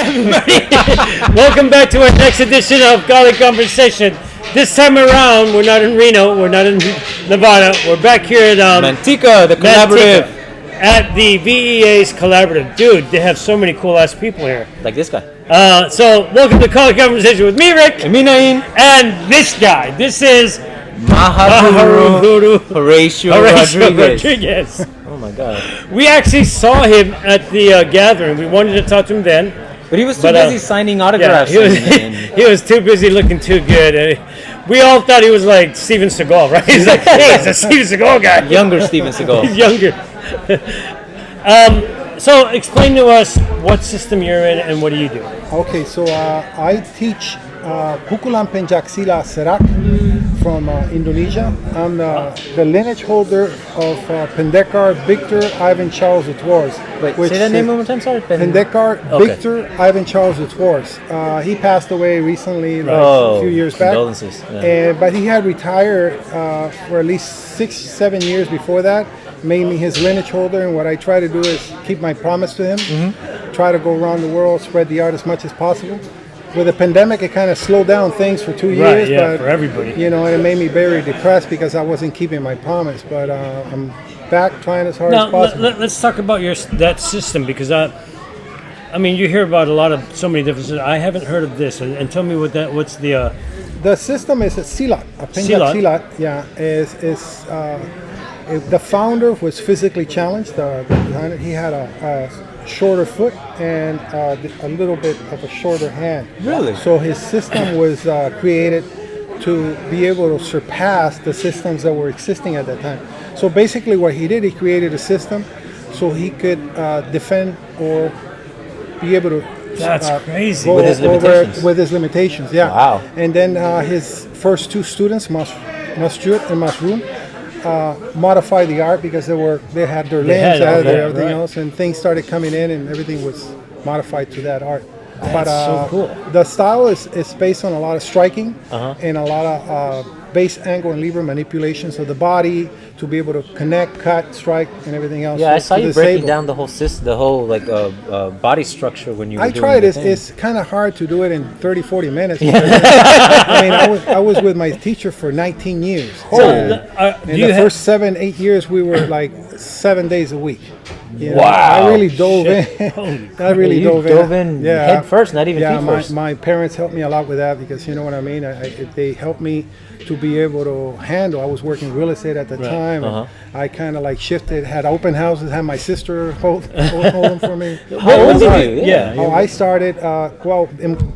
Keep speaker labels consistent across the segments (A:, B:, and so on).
A: everybody. Welcome back to our next edition of Konversation. This time around, we're not in Reno, we're not in Nevada. We're back here at
B: Manteca, the collaborative.
A: At the VEA's collaborative. Dude, they have so many cool ass people here.
B: Like this guy.
A: So, welcome to Konversation with me, Rick.
B: And me, Nain.
A: And this guy. This is
B: Mahaguru Horatio Rodriguez. Oh my God.
A: We actually saw him at the gathering. We wanted to talk to him then.
B: But he was too busy signing autographs.
A: Yeah, he was too busy looking too good. We all thought he was like Steven Seagal, right? He's like, hey, it's a Steven Seagal guy.
B: Younger Steven Seagal.
A: He's younger. So explain to us what system you're in and what do you do?
C: Okay, so I teach Pukulan Pencaksila Serak from Indonesia. I'm the lineage holder of Pendekar Victor Ivan Charles Utwars.
B: Wait, say that name one more time, sorry?
C: Pendekar Victor Ivan Charles Utwars. He passed away recently, a few years back.
B: Condolences. Yeah.
C: But he had retired for at least 6-7 years before that, made me his lineage holder, and what I try to do is keep my promise to him, try to go around the world, spread the art as much as possible. With the pandemic, it kind of slowed down things for 2 years.
A: Right, yeah,
C: but,
A: for everybody.
C: You know, it made me very depressed because I wasn't keeping my promise. But I'm back trying as hard as possible.
A: Let's talk about that system because I mean, you hear about so many different systems. I haven't heard of this, and tell me what's the...
C: The system is a silat, a Pencak silat. Yeah, the founder was physically challenged. He had a shorter foot and a little bit of a shorter hand.
B: Really?
C: So his system was created to be able to surpass the systems that were existing at that time. So basically what he did, he created a system so he could defend or be able to
A: That's crazy.
C: go
B: With his limitations.
C: with his limitations, yeah.
B: Wow.
C: And then his first two students, Masjud and Masroom, modified the art because they had their limbs out there, everything else, and things started coming in, and everything was modified to that art.
A: That's so cool.
C: The style is based on a lot of striking and a lot of base angle and lever manipulations of the body to be able to connect, cut, strike, and everything else.
B: Yeah, I saw you breaking down the whole system, the whole body structure when you were doing
C: tried. It's kind of hard to do it in 30-40 minutes. I mean, I was with my teacher for 19 years. In the first 7-8 years, we were like 7 days a week. You know,
B: wow!
C: I really dove in. I really dove in.
B: Head first, not even feet first.
C: My parents helped me a lot with that because you know what I mean. They helped me to be able to handle. I was working real estate at the time. I kind of like shifted, had open houses, had my sister hold them for me.
B: How old were you?
A: Yeah.
C: Oh, I started.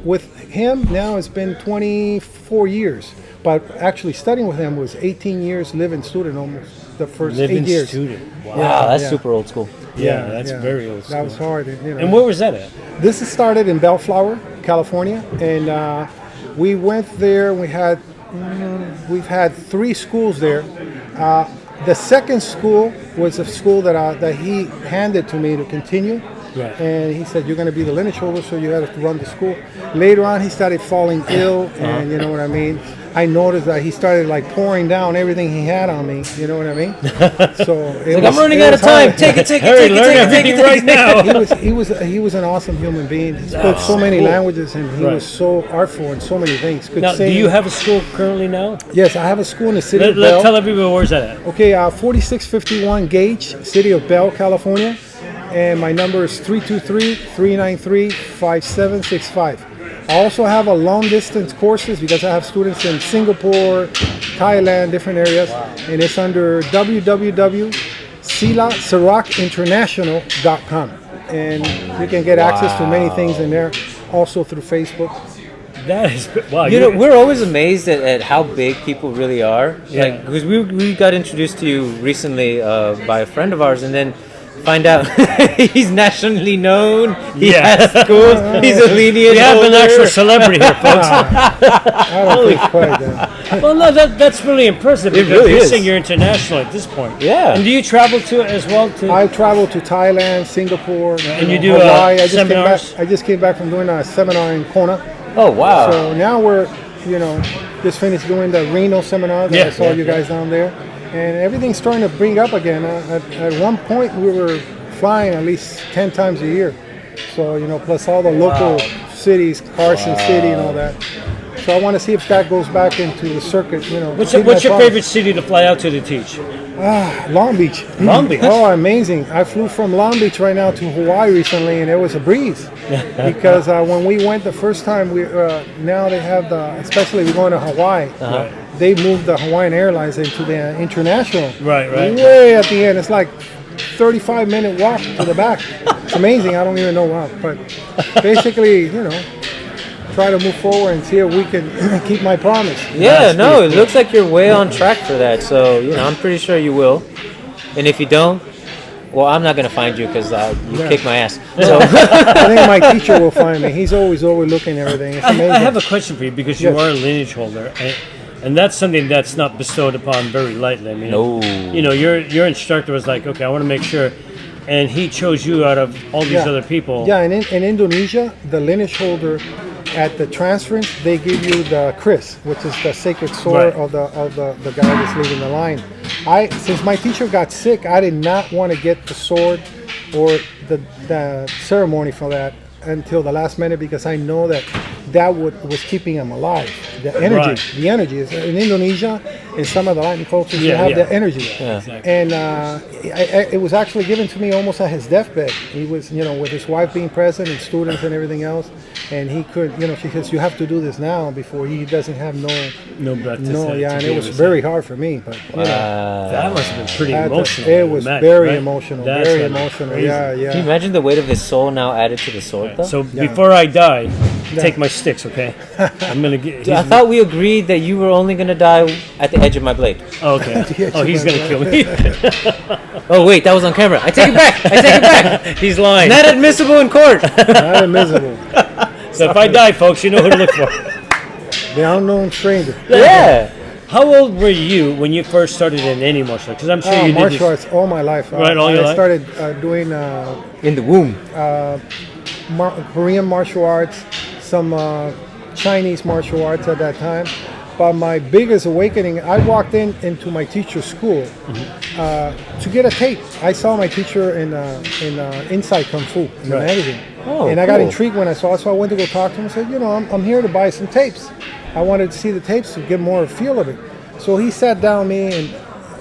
C: With him now it's been 24 years. But actually studying with him was 18 years living student almost the first 8 years.
A: Student. Wow.
B: Wow, that's super old school.
A: Yeah, that's very old school.
C: That was hard.
A: And where was that at?
C: This started in Bellflower, California, and we went there. We've had 3 schools there. The second school was a school that he handed to me to continue.
A: Right.
C: And he said, you're going to be the lineage holder, so you have to run the school. Later on, he started falling ill, and you know what I mean? I noticed that he started like pouring down everything he had on me, you know what I mean? So
B: I'm running out of time. Take it
A: right now.
C: He was an awesome human being. He spoke so many languages, and he was so artful in so many things.
A: Now, do you have a school currently now?
C: Yes, I have a school in the city of Bell.
A: Tell everybody where's that at.
C: Okay, 4651 Gage, city of Bell, California. And my number is 323-393-5765. I also have a long distance courses because I have students in Singapore, Thailand, different areas. And it's under www.silatsarakinternational.com. And you can get access to many things in there, also through Facebook.
A: That is wow.
B: You know, we're always amazed at how big people really are.
A: Yeah.
B: Like, because we got introduced to you recently by a friend of ours, and then find out he's nationally known. He has schools. He's a lineage.
A: We have an actual celebrity here, folks.
C: I don't think quite that.
A: Well, no, that's really impressive.
B: It
A: Because
B: really
A: you're
B: is.
A: saying you're international at this point.
B: Yeah.
A: And do you travel to it as well?
C: I travel to Thailand, Singapore,
A: And you do
C: Hawaii.
A: seminars?
C: I just came back from doing a seminar in Kona.
B: Oh wow!
C: So now we're, just finished doing the Reno seminar that I saw you guys down there. And everything's starting to bring up again. At one point, we were flying at least 10 times a year. So, plus all the local cities, Carson City and all that. So I want to see if that goes back into the circuit,
A: What's your favorite city to fly out to teach?
C: Long Beach.
A: Long Beach?
C: Oh, amazing. I flew from Long Beach right now to Hawaii recently, and it was a breeze. Because when we went the first time, now they have especially we're going to Hawaii, they moved the Hawaiian Airlines into the international.
A: Right.
C: Way at the end. It's like 35-minute walk to the back. It's amazing. I don't even know how. But basically, try to move forward and see if we can keep my promise.
B: Yeah, no, it looks like you're way on track for that. So, I'm pretty sure you will. And if you don't, well, I'm not going to find you because you kick my ass. So
C: I think my teacher will find me. He's always overlooking everything. It's amazing.
A: I have a question for you because you are a lineage holder. And that's something that's not bestowed upon very lightly. I mean,
B: No.
A: Your instructor was like, okay, I want to make sure. And he chose you out of all these other people.
C: Yeah, and in Indonesia, the lineage holder at the transference, they give you the kris, which is the sacred sword of the guy that's leading the line. Since my teacher got sick, I did not want to get the sword or the ceremony for that until the last minute because I know that was keeping him alive. The energy is in Indonesia. In some of the Latin cultures, you have the energy.
B: Yeah.
A: Exactly.
C: And it was actually given to me almost at his deathbed. He was, with his wife being present and students and everything else. And he could, she says, you have to do this now before he doesn't have
A: no breath.
C: and it was very hard for me. But
A: that must have been pretty emotional.
C: It was very emotional.
A: That's
C: very emotional.
A: crazy.
C: Yeah.
B: Can you imagine the weight of his soul now added to the sword, though?
A: So before I die, take my sticks, okay? I'm gonna get.
B: I thought we agreed that you were only going to die at the edge of my blade.
A: Oh, okay. Oh, he's gonna kill me.
B: Oh, wait, that was on camera. I take it back.
A: He's lying.
B: Not admissible in court.
C: Not invisible.
A: So if I die, folks, you know who to look for.
C: The unknown stranger.
B: Yeah.
A: How old were you when you first started in any martial arts? Because I'm sure you did
C: martial
A: this.
C: arts all my life.
A: Right, all your life?
C: I started doing
B: In the womb.
C: Korean martial arts, some Chinese martial arts at that time. But my biggest awakening, I walked into my teacher's school to get a tape. I saw my teacher in Inside Kung Fu in the magazine.
B: Oh,
C: and I got
B: cool.
C: intrigued when I saw it, so I went to go talk to him and said, I'm here to buy some tapes. I wanted to see the tapes to get more feel of it. So he sat down with me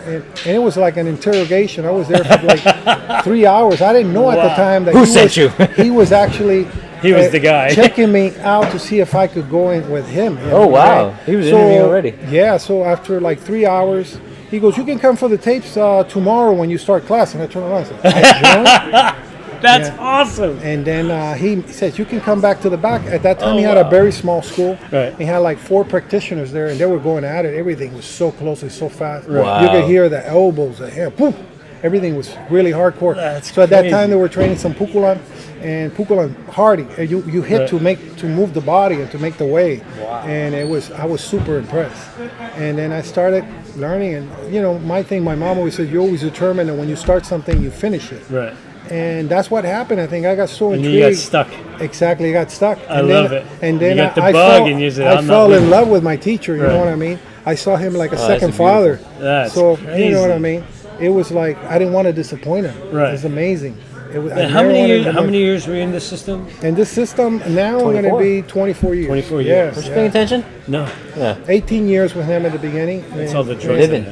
C: and it was like an interrogation. I was there for like 3 hours. I didn't know at the time that
B: Who sent you?
C: he was actually
A: He was the guy.
C: checking me out to see if I could go in with him.
B: Oh, wow. He was interviewing already.
C: Yeah, so after like 3 hours, he goes, you can come for the tapes tomorrow when you start class. And I turned around and said, I joined?
A: That's awesome.
C: And then he said, you can come back to the back. At that time, he had a very small school.
A: Right.
C: He had like 4 practitioners there, and they were going at it. Everything was so close and so fast.
B: Wow.
C: You could hear the elbows, the hair, poof. Everything was really hardcore. So at that time, they were training some pukulan, and pukulan hardy. And you hit to move the body and to make the way. Wow. And I was super impressed. And then I started learning, and my thing, my mom always said, you're always determined that when you start something, you finish it.
A: Right.
C: And that's what happened. I think I got so
A: And
C: intrigued.
A: you got stuck.
C: Exactly, I got stuck.
A: I love it.
C: And then
A: You got the
C: I
A: bug
C: fell,
A: and you said,
C: I
A: "I'm not
C: fell
A: with
C: in
A: it."
C: love with my teacher. You
A: Right.
C: know what I mean? I saw him like a
B: that's
C: second
B: beautiful.
C: father.
A: That's
C: so
A: crazy.
C: you know what I mean? It was like I didn't want to disappoint him.
A: Right.
C: It was amazing. It was, I
A: And how
C: never
A: many
C: wanted
A: years?
C: to
A: How
C: miss-
A: many years were you in this system?
C: In this system now, I'm going to
B: 24.
C: be 24 years.
A: 24 years.
C: Yes,
B: Was you paying attention?
A: No.
B: Yeah.
C: 18 years with him at the beginning.
A: That's
C: and
A: all the drugs.
B: Living.
A: I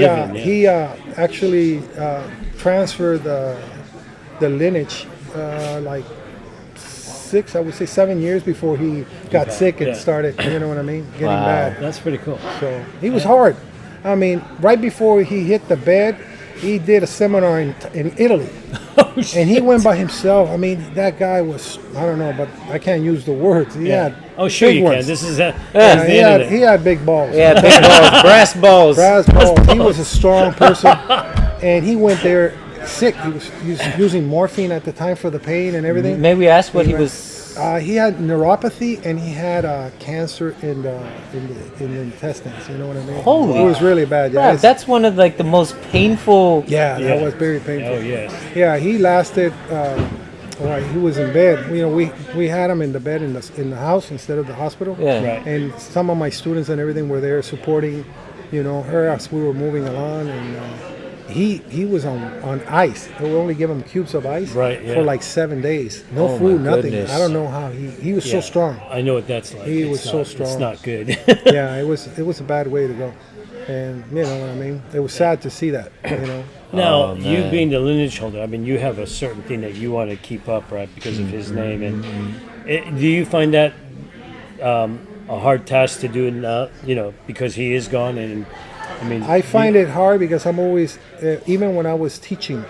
A: have.
C: He actually transferred the lineage like 7 years before he got sick and
A: Yeah.
C: started, you know what I mean, getting
B: Wow.
C: bad.
A: That's pretty cool.
C: So he was hard. I mean, right before he hit the bed, he did a seminar in Italy. And he went by himself. I mean, that guy was, I don't know, but I can't use the words. He had
A: Oh, sure
C: big
A: you
C: ones.
A: can. This is
C: Yeah,
A: that's the
C: he
A: internet.
C: had big balls.
B: Yeah, big balls, brass balls.
C: Brass balls. He was a strong person, and he went there sick. He was using morphine at the time for the pain and everything.
B: May we ask what he was?
C: He had neuropathy and he had cancer in the intestines. You know what I mean?
B: Holy
C: It was really bad. Yeah,
B: Yeah, that's one of like the most painful.
C: yeah,
A: Yeah.
C: that was very painful.
A: Oh yes.
C: Yeah, he lasted. He was in bed. You know, we had him in the bed in the house instead of the hospital.
B: Yeah.
A: Right.
C: And some of my students and everything were there supporting, her as we were moving along. And he was on ice. They would only give him cubes of ice
A: Right, yeah.
C: for like 7 days. No
B: Oh,
C: food,
B: my
C: nothing.
B: goodness.
C: I don't know how he was so
A: Yeah.
C: strong.
A: I know what that's like.
C: He
A: It's
C: was so
A: not-
C: strong.
A: It's not good.
C: Yeah, it was a bad way to go, and you know what I mean. It was sad to see that. You know.
A: Now,
B: Oh,
A: you
B: man.
A: being the lineage holder, I mean, you have a certain thing that you want to keep up, right, because of his name. And do you find that a hard task to do now, because he is gone? And I mean,
C: I find it hard because I'm always, even when I was teaching,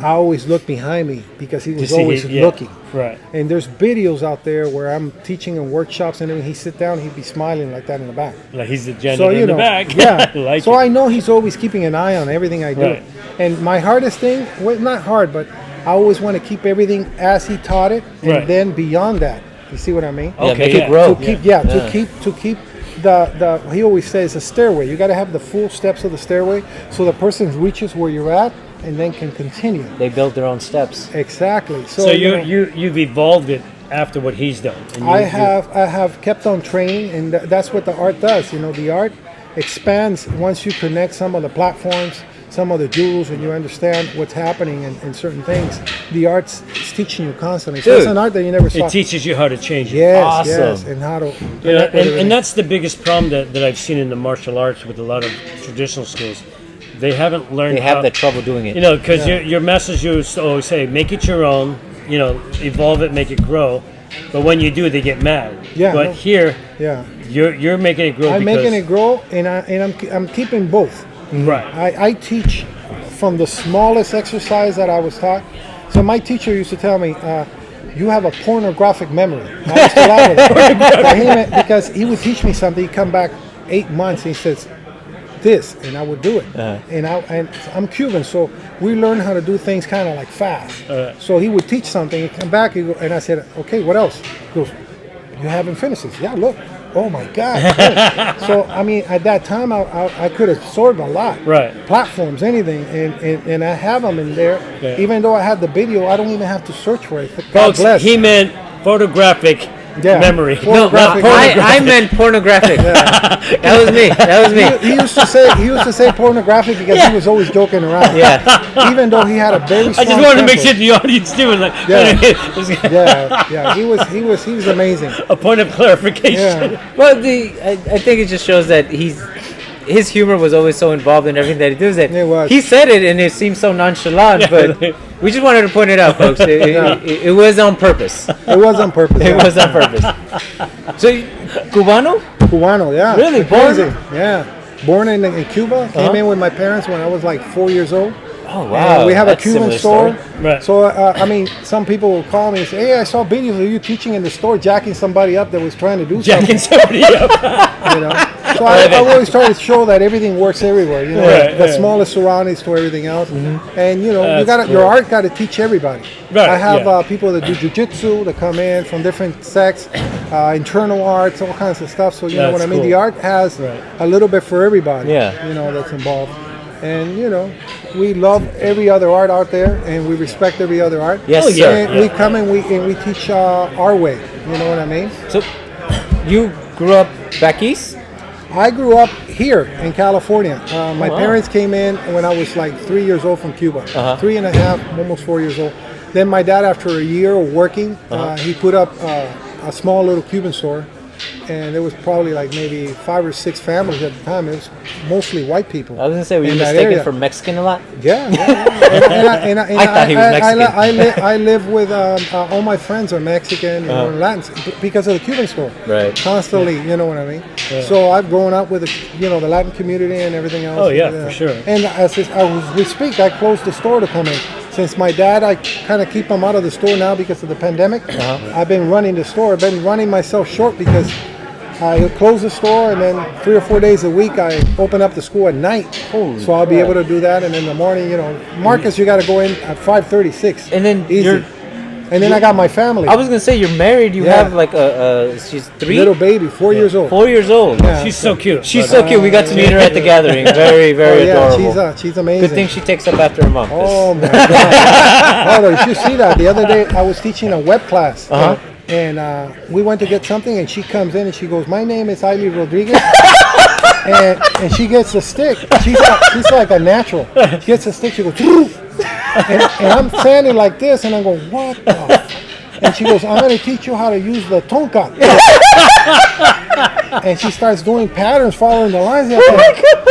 C: I always look behind me because he was
A: see,
C: always
A: yeah.
C: looking.
A: Right.
C: And there's videos out there where I'm teaching in workshops and then he'd sit down, he'd be smiling like that in the back.
A: Like he's the janitor
C: So you
A: in
C: know,
A: the back.
C: yeah.
A: Like
C: so
A: it.
C: I know he's always keeping an eye on everything I do.
A: Right.
C: And my hardest thing, well, not hard, but I always want to keep everything as he taught it, and
A: Right.
C: then beyond that. You see what I mean?
B: Yeah,
A: Okay,
B: make
A: yeah.
B: it grow.
C: To keep, to keep the he always says a stairway. You got to have the full steps of the stairway so the person reaches where you're at and then can continue.
B: They build their own steps.
C: Exactly. So,
A: So
C: you know,
A: you've evolved it after what he's done. And
C: I have kept on training, and that's what the art does. You know, the art expands once you connect some of the platforms, some of the jewels, and you understand what's happening in certain things. The art's is teaching you constantly. So
B: Dude,
C: it's an art that you never saw.
A: It teaches you how to change it.
C: Yes,
B: Awesome.
C: yes, and how to.
A: You know,
C: connect with
A: and
C: everything.
A: that's the biggest problem that I've seen in the martial arts with a lot of traditional schools. They haven't learned.
B: They have
A: how,
B: that trouble doing it.
A: because your message used to always say, make it your own. Evolve it, make it grow. But when you do, they get mad.
C: Yeah,
A: But
C: no.
A: here,
C: Yeah,
A: you're making it grow.
C: I'm
A: because,
C: making it grow, and I'm keeping both.
A: right.
C: I teach from the smallest exercise that I was taught. So my teacher used to tell me, you have a pornographic memory. I used to laugh at him because he would teach me something. He'd come back 8 months and he says, this, and I would do it. And I'm Cuban, so we learn how to do things kind of like fast. So he would teach something, he'd come back, and I said, okay, what else? He goes, you haven't finished this. Yeah, look. Oh my God. So, I mean, at that time, I could absorb a lot.
A: Right.
C: Platforms, anything. And I have them in there.
A: Yeah.
C: Even though I have the video, I don't even have to search for it. God
A: Folks,
C: bless.
A: he meant photographic memory.
B: No,
C: Pornographic.
B: I meant pornographic. That was me. That was me.
C: He used to say pornographic because he was always joking around.
B: Yeah.
C: Even though he had a very
A: I
C: strong
A: just wanted to make
C: temper.
A: sure the audience knew. Like,
C: Yeah. He was amazing.
A: a point of clarification.
C: Yeah.
B: Well, I think it just shows that his humor was always so involved in everything that he does. That
C: It was.
B: he said it and it seemed so nonchalant, but we just wanted to point it out, folks. It was on purpose.
C: It was on purpose.
B: It
C: yeah.
B: was on purpose. So, Cubano?
C: Cubano, yeah.
B: Really? Born?
C: Crazy. Yeah. Born in Cuba. Came in with my parents when I was like 4 years old.
B: Oh, wow.
C: We have a
B: That's
C: Cuban
B: similar
C: store.
B: story.
A: Right.
C: So, I mean, some people will call me and say, hey, I saw videos of you teaching in the store, jacking somebody up that was trying to do
A: Jacking somebody up.
C: something. You know? So I always try to show that everything works everywhere. You know,
A: Right,
C: the
A: yeah.
C: smallest surroundings to everything else. And, you know,
A: That's
C: your
A: cool.
C: art got to teach everybody.
A: Right,
C: I have
A: yeah.
C: people that do jiu-jitsu that come in from different sects, internal arts, all kinds of stuff. So, you know what
A: That's
C: I mean?
A: cool.
C: The art has
A: Right.
C: a little bit for everybody,
B: Yeah.
C: you know, that's involved. And, you know, we love every other art out there, and we respect every other art.
B: Yes,
A: Oh,
B: sir.
A: yeah.
C: And we come and we teach our way. You know what I mean?
B: So, you grew up back east?
C: I grew up here in California. My
B: wow.
C: parents came in when I was like 3 years old from Cuba. 3.5, almost 4 years old. Then my dad, after a year of working, he put up a small little Cuban store. And there was probably like maybe 5 or 6 families at the time. It was mostly white people.
B: I was going to say, were you
C: in that
B: mistaken
C: area.
B: for Mexican a lot?
C: Yeah. And
B: I thought he was Mexican.
C: I live with all my friends are Mexican, you know, and Latins because of the Cuban store.
B: Right.
C: Constantly, you know what I mean. So I've grown up with the Latin community and everything else.
A: Oh, yeah, for sure.
C: And as we speak, I closed the store to come in. Since my dad, I kind of keep him out of the store now because of the pandemic. I've been running the store. I've been running myself short because I close the store and then 3 or 4 days a week I open up the school at night. So I'll be able to do that. And in the morning, you know, Marcus, you got to go in at 5:36.
B: And then
C: easy. And then I got my family.
B: I was going to say, you're married. You
C: Yeah.
B: have like she's 3?
C: Little baby, 4 years old.
B: 4 years old.
C: Yeah.
A: She's so cute.
B: She's so cute. We got to meet her at the gathering. Very, very adorable.
C: She's amazing.
B: Good thing she takes up after her mom. 'cause-
C: Oh my God! Oh, you should see that. The other day, I was teaching a web class, and we went to get something, and she comes in and she goes, "My name is Ailey Rodriguez." and she gets a stick. She's like a natural. She gets a stick. She goes, and I'm standing like this, and I go, what the? And she goes, I'm going to teach you how to use the tonka. And she starts doing patterns, following the lines.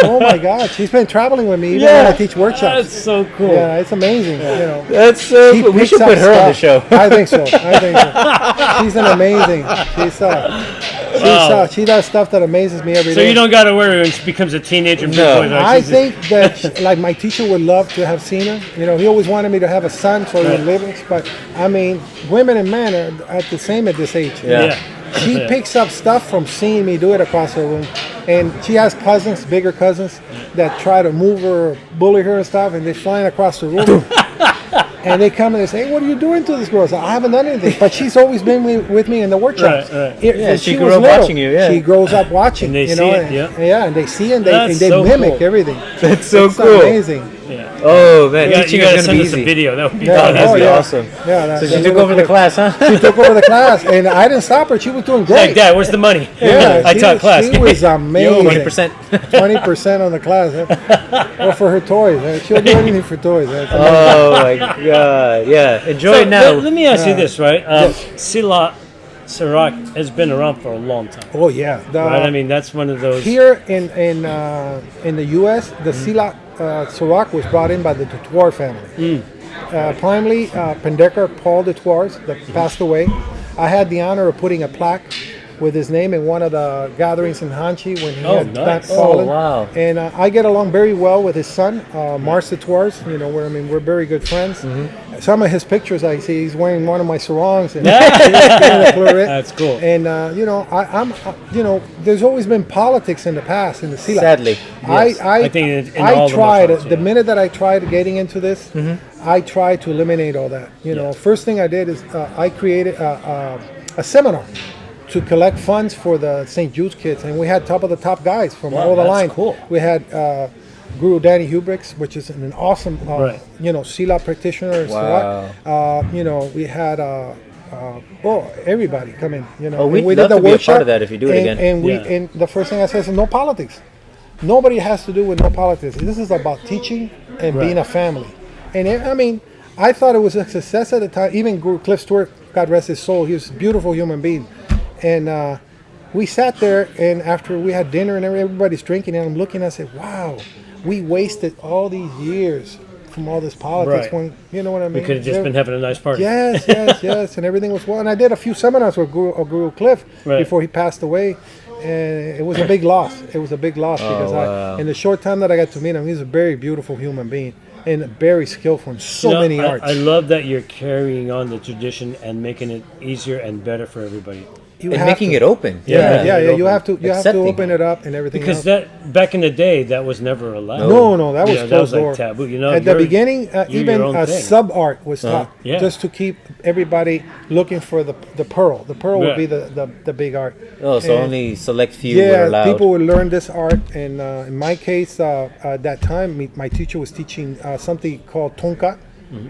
C: Oh my God! She's been traveling with me even when I teach workshops.
A: That's so cool.
C: Yeah, it's amazing. You know,
B: That's so
C: She
B: cool. We
C: picks
B: should
C: up
B: put her on the show.
C: stuff. I think so. She's an amazing. She does stuff that amazes me every day.
A: So you don't got to worry when she becomes a teenager. and
B: No.
A: big boy, like
C: I
A: she's-
C: think that like my teacher would love to have seen her. You know, he always wanted me to have a son so he would live. But I mean, women and men are at the same at this age.
B: Yeah.
C: She picks up stuff from seeing me do it across the room. And she has cousins, bigger cousins, that try to move her, bully her and stuff, and they're flying across the room. And they come and they say, hey, what are you doing to this girl? I say, I haven't done anything. But she's always been with me in the workshops.
A: Right, right.
B: Yeah,
C: Since
B: she grew
C: was
B: up
C: little,
B: watching you, yeah.
C: She grows up watching.
A: And they
C: you
A: see
C: know,
A: it, yeah.
C: and they see and they,
A: That's
C: and they
A: so
C: mimic
A: cool.
C: everything.
B: That's so
C: It's
B: cool.
C: amazing.
A: Yeah.
B: Oh man,
A: You
B: teaching
A: got to
B: is
A: send
B: gonna be
A: us a
B: easy.
A: video. That would be
C: Yeah.
B: That'd
C: Oh,
B: be
C: yeah.
B: awesome.
C: Yeah, that-
B: So
C: that
B: she took
C: little
B: over the
C: kid.
B: class, huh?
C: She took over the class, and I didn't stop her. She was doing great.
A: Like, Dad, where's the money?
C: Yeah,
A: I taught class.
C: She was amazing.
B: 20%.
C: 20% on the class. Or for her toys. She'll do anything for toys. That's amazing.
B: Oh my God! Yeah, enjoy
A: So,
B: it now.
A: let me ask you this, right? Silat Sirach has been around for a long time,
C: Oh yeah.
A: right? I mean, that's one of those.
C: Here in the U.S., the Silat Sirach was brought in by the Dutour family. Primarily, Pendekar Paul Dutours that passed away. I had the honor of putting a plaque with his name in one of the gatherings in Hanchi when he
A: Oh,
C: had
A: nice.
C: fallen.
B: Oh, wow.
C: And I get along very well with his son, Mars Dutours. You know, we're very good friends. Some of his pictures I see, he's wearing one of my sarongs. And
A: That's cool.
C: And you know, I'm you know, there's always been politics in the past in the Silat.
B: Sadly,
A: Yes.
C: I
A: I think in
C: I
A: all the
C: tried
A: Muslims,
C: the
A: yeah.
C: minute that I tried getting into this, I tried to eliminate all that. You know, first thing I did is I created a seminar to collect funds for the St. Jude's kids, and we had top of the top guys from
A: Wow,
C: all the
A: that's
C: line.
A: cool.
C: We had Guru Danny Hubricks, which is an awesome
A: Right.
C: you know, Sila practitioner.
B: Wow.
C: You know, we had everybody come in. You know,
B: Oh, we'd
C: and we
B: love
C: did the
B: to be a part
C: workshop,
B: of that if you do it
C: and,
B: again.
C: And we
A: Yeah.
C: and the first thing I said is no politics. Nobody has to do with no politics. This is about teaching and
A: Right.
C: being a family. And I mean, I thought it was a success at the time. Even Guru Cliff Stewart, God rest his soul, he was a beautiful human being. And we sat there, and after we had dinner and everybody's drinking, and I'm looking, I said, wow, we wasted all these years from all this politics.
A: Right.
C: When, you know what I mean?
A: We could have just been having a nice party.
C: Yes, yes, yes, and everything was well. And I did a few seminars with Guru Cliff
A: Right.
C: before he passed away, and it was a big loss. It was a big loss because
B: wow.
C: in the short time that I got to meet him, he's a very beautiful human being and very skillful in so
A: You know,
C: many arts.
A: I love that you're carrying on the tradition and making it easier and better for everybody.
C: You
B: And
C: have
B: making
C: to.
B: it open.
C: Yeah, yeah,
A: it
C: You have to. You have to
B: Accepting.
C: open it up and everything.
A: Because
C: else.
A: that back in the day, that was never allowed.
C: No, that was
A: You know,
C: closed door.
A: like taboo. You know,
C: At the
A: you're-
C: beginning,
A: you're
C: even
A: your own thing.
C: sub art was taught,
A: Yeah.
C: just to keep everybody looking for the pearl. The pearl would
A: Yeah.
C: be the big art.
B: Oh, so
C: And-
B: only select few were
C: Yeah,
B: allowed.
C: people would learn this art, and in my case, at that time, my teacher was teaching something called tonka.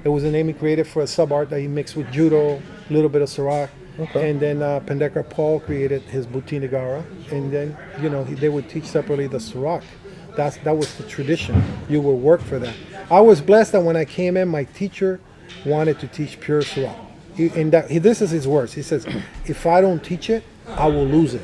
C: It was a name he created for a sub art that he mixed with judo, a little bit of Sirach.
B: Okay.
C: And then Pendekar Paul created his Bhuti Nagara, and then they would teach separately the Sirach. That was the tradition. You would work for that. I was blessed that when I came in, my teacher wanted to teach pure Sirach. This is his words. He says, "If I don't teach it, I will lose it."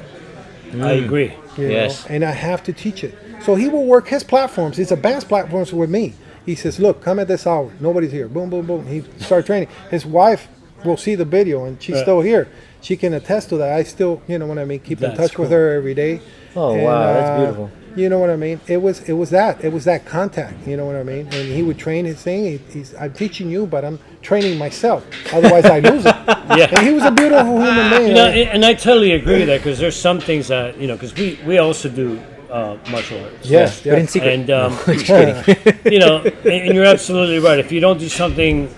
A: I agree.
C: you
B: Yes.
C: know, and I have to teach it. So he will work his platforms, his advanced platforms with me. He says, look, come at this hour. Nobody's here. Boom, boom, boom. He starts training. His wife will see the video, and she's
A: Right.
C: still here. She can attest to that. I still, you know what I mean, keep in
A: That's
C: touch with
A: cool.
C: her every day.
B: Oh,
C: And,
B: wow, that's beautiful.
C: You know what I mean? It was that contact. You know what I mean? And he would train his thing. I'm teaching you, but I'm training myself. Otherwise, I lose it.
A: Yeah.
C: And he was a beautiful human being.
A: You know, and I totally agree with that because there's some things that, you know, because we also do martial arts.
C: Yes,
B: But in
C: yes.
B: secret.
A: And,
B: Just kidding.
A: you know, and you're absolutely right. If you don't do something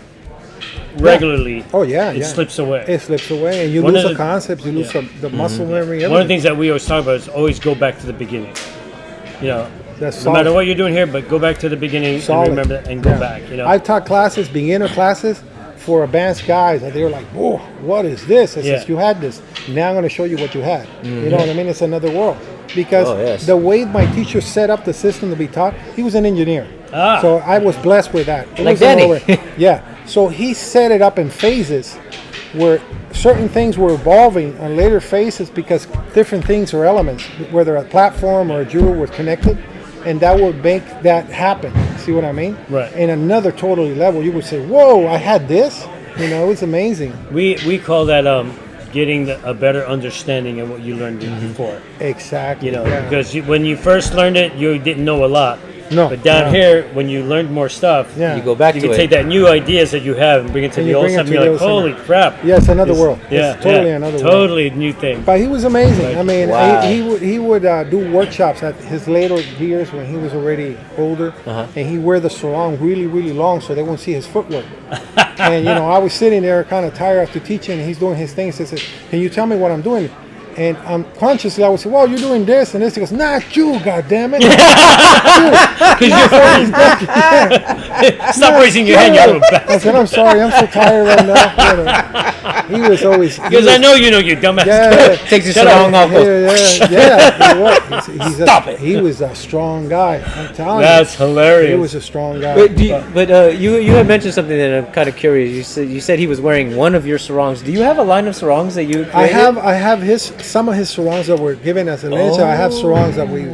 A: regularly,
C: Oh yeah,
A: it
C: yeah.
A: slips away.
C: It slips away, and you
A: One
C: lose
A: of
C: the
A: the-
C: concepts. You lose
A: yeah.
C: the muscle memory.
A: One of the
C: Everything.
A: things that we always talk about is always go back to the beginning. You know,
C: That's
A: no matter
C: solid.
A: what you're doing here, but go back to the beginning
C: Solid.
A: and remember that and go
C: Yeah.
A: back. You know,
C: I've taught classes, beginner classes, for advanced guys, and they were like, "Whoa, what is this?" I says,
A: Yeah.
C: "You had this. Now I'm going to show you what you had." You know what I mean? It's another world. because
B: Oh, yes.
C: the way my teacher set up the system to be taught, he was an engineer.
A: Ah.
C: So I was blessed with that. It
B: Like
C: wasn't
B: Danny.
C: yeah. So he set it up in phases where certain things were evolving on later phases because different things or elements, whether a platform or a jewel was connected, and that would make that happen. See what I mean?
A: Right.
C: In another totally level, you would say, "Whoa, I had this." You know, it's amazing.
A: We call that getting a better understanding of what you learned before.
C: Exactly.
A: You know,
C: yeah.
A: because when you first learned it, you didn't know a lot.
C: No,
A: But down
C: no.
A: here, when you learned more stuff,
C: Yeah.
B: You go back
A: you
B: to
A: can
B: it.
A: take that new ideas that you have and bring it to
C: And
A: the
C: you
A: old
C: bring it
A: stuff.
C: to
A: You're
C: the
A: like,
C: old
A: holy
C: stuff.
A: crap!
C: Yeah, it's another
A: This-
C: world.
A: Yeah,
C: It's totally
A: yeah.
C: another world.
A: Totally new thing.
C: But he was amazing. I mean,
B: Wow.
C: he would do workshops at his later years when he was already older, and he wear the sarong really, really long so they won't see his footwork. And you know, I was sitting there kind of tired after teaching, and he's doing his thing. He says, "Can you tell me what I'm doing?" And unconsciously, I would say, "Well, you're doing this and this." He goes, "Not you, goddammit!"
A: Stop raising your hand, you little bastard.
C: I said, "I'm sorry, I'm so tired right now." You know, he was always
A: Because I know you know, you dumbass.
C: Yeah,
B: Takes his
A: Shut up.
B: sarong off. goes,
C: yeah. He was.
A: Stop it.
C: He was a strong guy. I'm telling
A: That's
C: you,
A: hilarious.
C: he was a strong guy.
B: But you had mentioned something that I'm kind of curious. You said he was wearing one of your sarongs. Do you have a line of sarongs that you created?
C: I have some of his sarongs that were given as a lineage. I have sarongs that we